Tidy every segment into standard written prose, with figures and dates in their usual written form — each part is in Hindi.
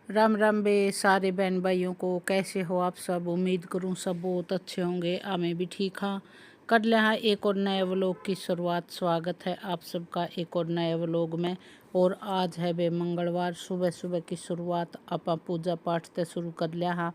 राम राम बे सारे बहन भाइयों को। कैसे हो आप सब? उम्मीद करूं सब बहुत अच्छे होंगे। हमें भी ठीक हाँ। कर ले हाँ एक और नए व्लॉग की शुरुआत। स्वागत है आप सबका एक और नए व्लॉग में। और आज है बे मंगलवार। सुबह सुबह की शुरुआत अपा पूजा पाठ से शुरू कर लिया हाँ।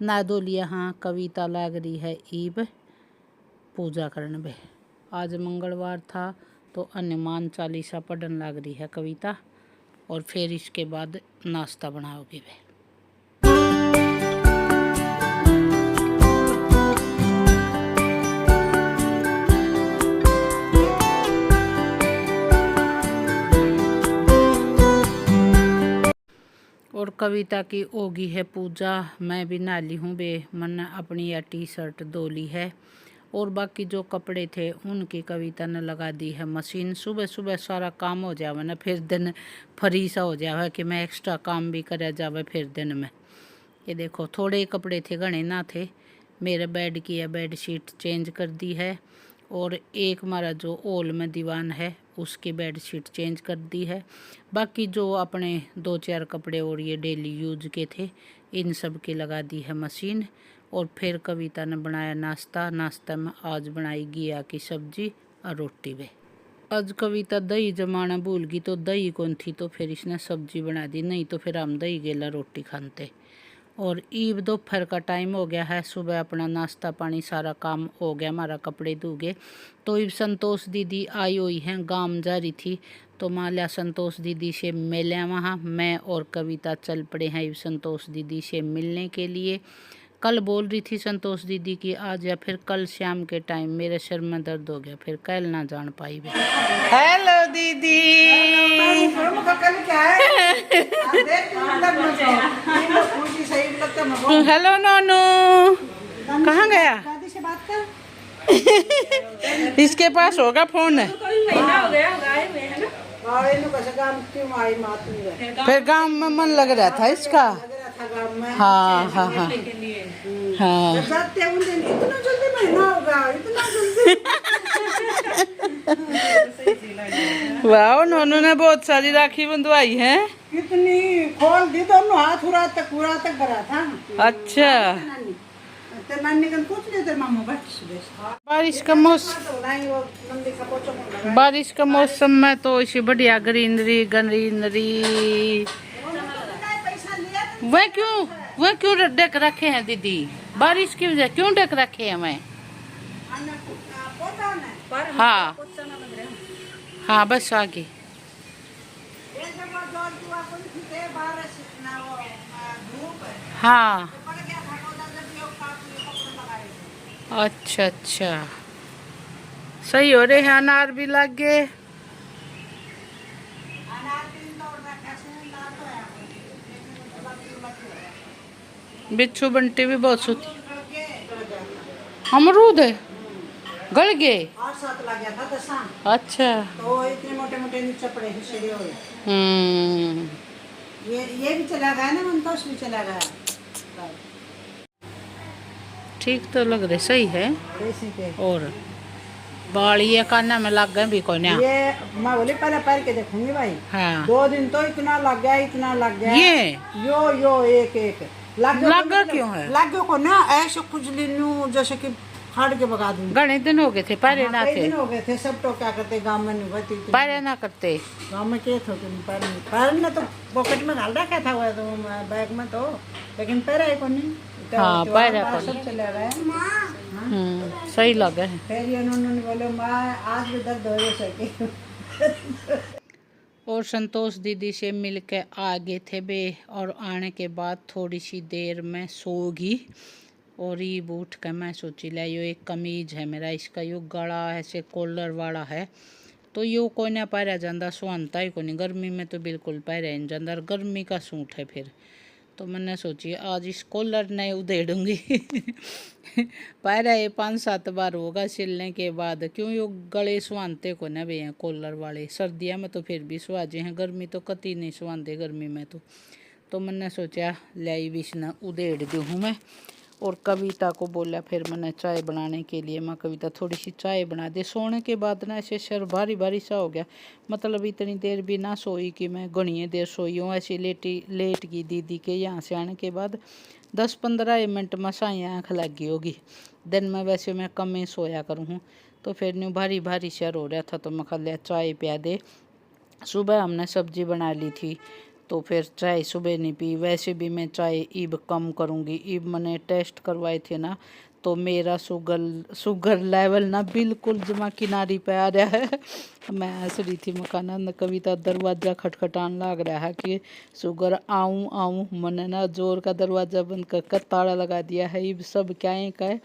ना धो लिया हाँ। कविता लाग रही है ईब पूजा करने बे। आज मंगलवार था तो हनुमान चालीसा पढ़न लग रही है कविता। और फिर इसके बाद नाश्ता बनाओगे वे। और कविता की होगी है पूजा। मैं भी नाली हूँ बे। मैंने अपनी यह टी शर्ट धो ली है और बाकी जो कपड़े थे उनकी कविता ने लगा दी है मशीन। सुबह सुबह सारा काम हो जावे ना, फिर दिन फ्री सा हो जावे कि मैं एक्स्ट्रा काम भी करा जावे फिर दिन में। ये देखो थोड़े कपड़े थे, घने ना थे। मेरे बेड की है बेड शीट चेंज कर दी है और एक हमारा जो ओल में दीवान है उसकी बेड शीट चेंज कर दी है। बाकी जो अपने दो चार कपड़े और ये डेली यूज के थे इन सब की लगा दी है मशीन। और फिर कविता ने बनाया नाश्ता। नाश्ता में आज बनाई घिया की सब्जी और रोटी भी। आज कविता दही जमाना भूल गई तो दही कौन थी तो फिर इसने सब्जी बना दी, नहीं तो फिर हम दही गेला रोटी खाते। और ईब दोपहर का टाइम हो गया है। सुबह अपना नाश्ता पानी सारा काम हो गया हमारा, कपड़े धोगे। तो ईब संतोष दीदी आई हुई हैं, गांव जा रही थी तो माल्या संतोष दीदी से मिले वहाँ। मैं और कविता चल पड़े हैं ईब संतोष दीदी से मिलने के लिए। कल बोल रही थी संतोष दीदी की आज या फिर कल शाम के टाइम। मेरे सिर में दर्द हो गया फिर कल ना जान पाई वे। हेलो दीदी। हेलो नोनू। कहाँ गया? इसके पास होगा फोन। फिर गांव में मन लग रहा था इसका। हाँ हाँ हाँ हाँ। इतना जल्दी महीना होगा, इतना जल्दी। वाह नोनू ने बहुत सारी राखी बंधवाई है। कितनी खोल दी दोनों हाथ पूरा तक भरा था। अच्छा बारिश का मौसम में तो इसी बढ़िया ग्रीनरी ग्रीनरी। वह क्यों डेक रखे हैं दीदी? बारिश की वजह क्यों डेक रखे हैं? मैं हाँ हाँ बस आगे। हाँ अच्छा अच्छा सही हो रहे हैं। अनार भी लग गए। बिच्छू बंटी भी बहुत सुती। अमरूद है गल गए। अच्छा तो इतने मोटे मोटे नीचे पड़े हिस्से हो। ये भी चला गया ना, मंतोष भी चला गया। ठीक तो लग रहे सही है। और बाल ये काना में लग गए भी कोई ना। ये मैं बोली पहले पैर के देखूंगी भाई। हाँ 2 दिन तो इतना लग गया, इतना लग गया। ये यो एक एक लग क्यों है? लग गयो को ना ऐसे खुजली नू जैसे कि फाड़ के भगा दूंगी। घने दिन हो गए थे पैरे ना थे। दिन हो गए थे। सब तो क्या करते गांव में नहीं होती पैरे ना करते। गांव में क्या थे पैर ने तो पॉकेट में डाल रखा था वो तो बैग में तो, लेकिन पैर है को नहीं। हाँ पैरा को सब चले गए। सही लगे है। फिर उन्होंने बोले माँ आज भी दर्द हो सके। और संतोष दीदी से मिल के आ गए थे बे। और आने के बाद थोड़ी सी देर में सोगी। और ये उठ के मैं सोची ला यो एक कमीज है मेरा, इसका यो गला ऐसे कॉलर वाला है तो यो कोई ना पाया जाता, सुहानता ही को नहीं। गर्मी में तो बिल्कुल पाया नहीं जाता। गर्मी का सूट है फिर तो मैंने सोची आज इस कॉलर नहीं उधेड़ूंगी। पायरा ये 5-7 बार होगा सिलने के बाद। क्यों यो गले सुहानते को ना भी हैं कॉलर वाले। सर्दियाँ में तो फिर भी सुहाजे हैं, गर्मी तो कति नहीं सुहानते गर्मी में तो मैंने सोचा लाई बिछना उधेड़ दूँ मैं। और कविता को बोला फिर मैंने चाय बनाने के लिए। मैं कविता थोड़ी सी चाय बना दे। सोने के बाद ना ऐसे सर भारी भारी सा हो गया, मतलब इतनी देर भी ना सोई कि मैं घनी देर सोई हूँ। ऐसे लेट गई दीदी के यहाँ से आने के बाद 10-15 मिनट में साई आँख लग गई होगी। दिन में वैसे मैं कम ही सोया करूँ हूँ, तो फिर न्यू भारी भारी सर हो रहा था, तो मैं खा लिया चाय पिया दे। सुबह हमने सब्जी बना ली थी, तो फिर चाय सुबह नहीं पी। वैसे भी मैं चाय ईब कम करूँगी। ईब मैंने टेस्ट करवाए थे ना, तो मेरा शुगर लेवल ना बिल्कुल जमा किनारी पे आ रहा है। मैं हंस रही थी, मकाना न कविता दरवाज़ा खटखटान लग रहा है कि शुगर आऊँ आऊँ। मैंने ना जोर का दरवाज़ा बंद कर ताला लगा दिया है। ईब सब क्या है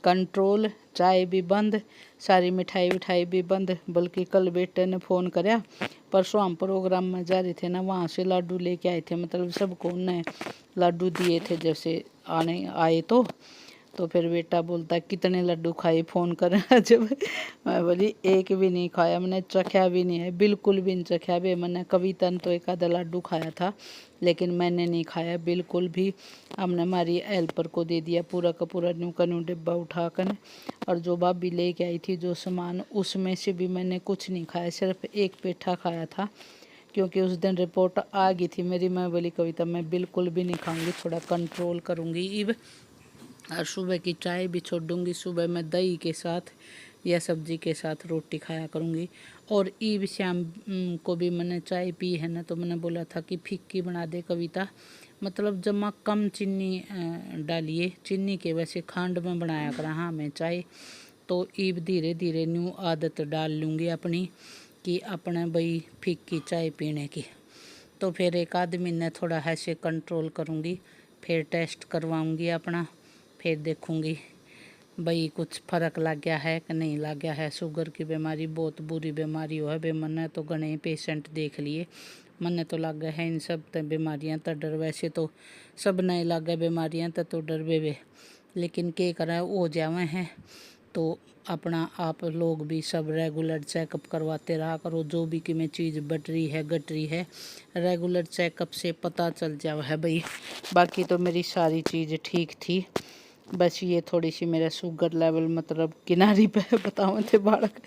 कंट्रोल, चाय भी बंद, सारी मिठाई विठाई भी बंद। बल्कि कल बेटे ने फ़ोन कराया, परसों हम प्रोग्राम में जा रहे थे ना, वहाँ से लाडू लेके आए थे, मतलब सबको उन्हें लाडू दिए थे जैसे आए तो फिर बेटा बोलता कितने लड्डू खाए फ़ोन कर। जब मैं बोली एक भी नहीं खाया, मैंने चखा भी नहीं है, बिल्कुल भी नहीं चखा भी। मैंने कविता ने तो एक आधा लड्डू खाया था, लेकिन मैंने नहीं खाया बिल्कुल भी। हमने हमारी हेल्पर को दे दिया पूरा का पूरा न्यू का न्यू डिब्बा उठा कर। और जो भाभी लेके आई थी जो सामान, उसमें से भी मैंने कुछ नहीं खाया, सिर्फ एक पेठा खाया था, क्योंकि उस दिन रिपोर्ट आ गई थी मेरी। मैं बोली कविता मैं बिल्कुल भी नहीं खाऊंगी, थोड़ा कंट्रोल करूंगी ईब, और सुबह की चाय भी छोड़ दूंगी। सुबह मैं दही के साथ या सब्जी के साथ रोटी खाया करूंगी। और ईब शाम को भी मैंने चाय पी है ना, तो मैंने बोला था कि फिक्की बना दे कविता, मतलब जमा कम चीनी डालिए। चीनी के वैसे खांड में बनाया करा हाँ मैं चाय, तो ईब धीरे धीरे न्यू आदत डाल लूँगी अपनी कि अपने भाई फिक्की चाय पीने की। तो फिर एक आध महीने थोड़ा ऐसे कंट्रोल करूँगी, फिर टेस्ट करवाऊँगी अपना, फिर देखूँगी भाई कुछ फ़र्क लग गया है कि नहीं लग गया है। शुगर की बीमारी बहुत बुरी बीमारी हो है बे, मैंने तो घने पेशेंट देख लिए, मैंने तो लग गया है इन सब बीमारियाँ तो डर। वैसे तो सब नए लग गए बीमारियाँ तो डर बे, लेकिन क्या करा हो जावे हैं। तो अपना आप लोग भी सब रेगुलर चेकअप करवाते रहा करो, जो भी कि में चीज़ बढ़ रही है घट रही है, रेगुलर चेकअप से पता चल जावा है भाई। बाकी तो मेरी सारी चीज़ ठीक थी, बस ये थोड़ी सी मेरा शुगर लेवल मतलब किनारी पे बताओ थे बालक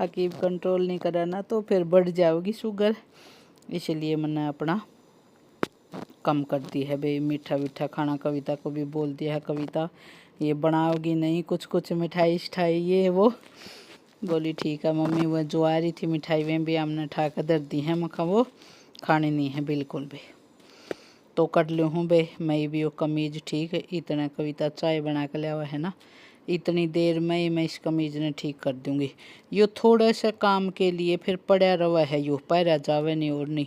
अकीब कंट्रोल नहीं करा ना, तो फिर बढ़ जाओगी शुगर, इसलिए मैंने अपना कम कर दी है भाई। मीठा वीठा खाना कविता को भी बोल दिया है, कविता ये बनाओगी नहीं कुछ कुछ मिठाई शिठाई ये वो। बोली ठीक है मम्मी, वो जो आ रही थी मिठाई में भी हमने ठा कर दर दी है, मखा वो खानी नहीं है बिल्कुल भी। तो कर लूँ हूँ बे मैं भी वो कमीज ठीक है। इतना कविता चाय बना के लिया हुआ है ना, इतनी देर में मैं इस कमीज ने ठीक कर दूँगी। यो थोड़ा सा काम के लिए फिर पड़ा रहा है, यो पैरा जावे नहीं और नहीं।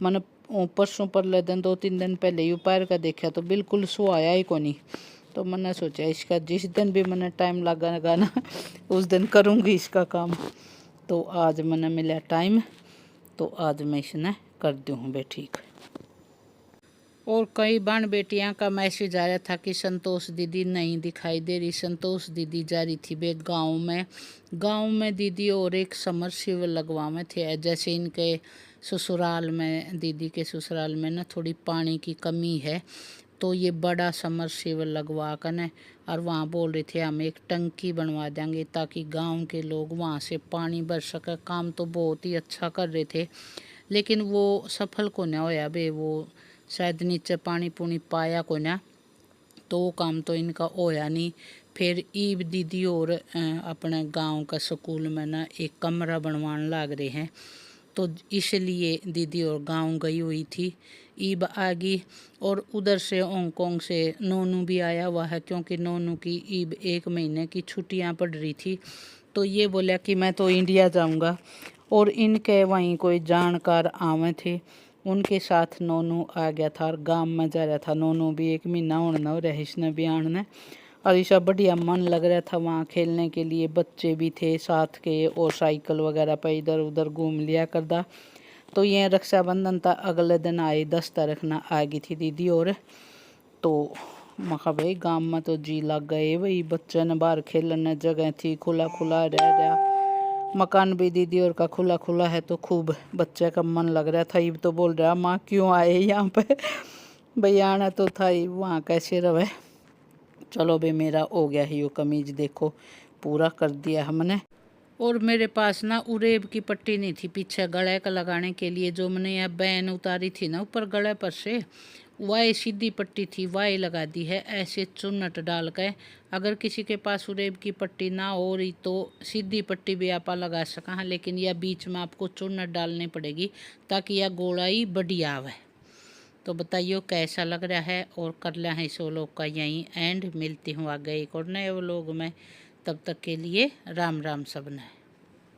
मैंने परसों परले दिन 2-3 दिन पहले यू पैर का देखा तो बिल्कुल सो आया ही को नहीं। तो मैंने सोचा इसका जिस दिन भी मैंने टाइम लगा ना उस दिन करूँगी इसका काम। तो आज मैंने मिला टाइम, तो आज मैं इसने कर दूँ हूँ बे ठीक। और कई बहन बेटियां का मैसेज आ रहा था कि संतोष दीदी नहीं दिखाई दे रही। संतोष दीदी जा रही थी बे गांव में दीदी और एक समरसीबल लगवावे थे। जैसे इनके ससुराल में, दीदी के ससुराल में ना थोड़ी पानी की कमी है, तो ये बड़ा समरसीबल लगवा कर न, और वहाँ बोल रहे थे हम एक टंकी बनवा देंगे ताकि गांव के लोग वहाँ से पानी भर सके। काम तो बहुत ही अच्छा कर रहे थे, लेकिन वो सफल को ना होया बे, वो शायद नीचे पानी पुनी पाया को ना, तो वो काम तो इनका होया नहीं। फिर ईब दीदी और अपने गांव का स्कूल में ना एक कमरा बनवाने लग रहे हैं, तो इसलिए दीदी और गांव गई हुई थी। ईब आ गई, और उधर से हांगकांग से नोनू भी आया हुआ है, क्योंकि नोनू की ईब 1 महीने की छुट्टियां पड़ रही थी। तो ये बोला कि मैं तो इंडिया जाऊंगा, और इनके वहीं कोई जानकार आवे थे, उनके साथ नोनू आ गया था और गांव में जा रहा था। नोनू भी 1 महीना होने न रहे इसने भी आने, और ऐसा बढ़िया मन लग रहा था वहाँ खेलने के लिए। बच्चे भी थे साथ के, और साइकिल वगैरह पर इधर उधर घूम लिया करदा। तो ये रक्षाबंधन था, अगले दिन आए 10 तारीख ना आ गई थी दीदी। और तो मखा भाई गांव में तो जी लग गए भाई, बच्चे ने बाहर खेलने जगह थी, खुला खुला रह गया। मकान भी दीदी और का खुला खुला है, तो खूब बच्चे का मन लग रहा था। ये तो बोल रहा माँ क्यों आए यहाँ पे, भाई आना तो था ही, वहाँ कैसे रहे। चलो बे मेरा हो गया है, यो कमीज देखो पूरा कर दिया हमने। और मेरे पास ना उरेब की पट्टी नहीं थी पीछे गले का लगाने के लिए, जो मैंने यह बैन उतारी थी ना ऊपर गले पर से, वाई सीधी पट्टी थी, वाई लगा दी है ऐसे चुन्नट डाल के। अगर किसी के पास उरेब की पट्टी ना हो रही तो सीधी पट्टी भी आप लगा सका, लेकिन यह बीच में आपको चुन्नट डालनी पड़ेगी ताकि यह गोलाई बढ़िया आवे। तो बताइए कैसा लग रहा है, और कर लिया है इस व्लॉग का यहीं एंड। मिलती हूँ आगे एक और नए व्लॉग में, तब तक के लिए राम राम सबने।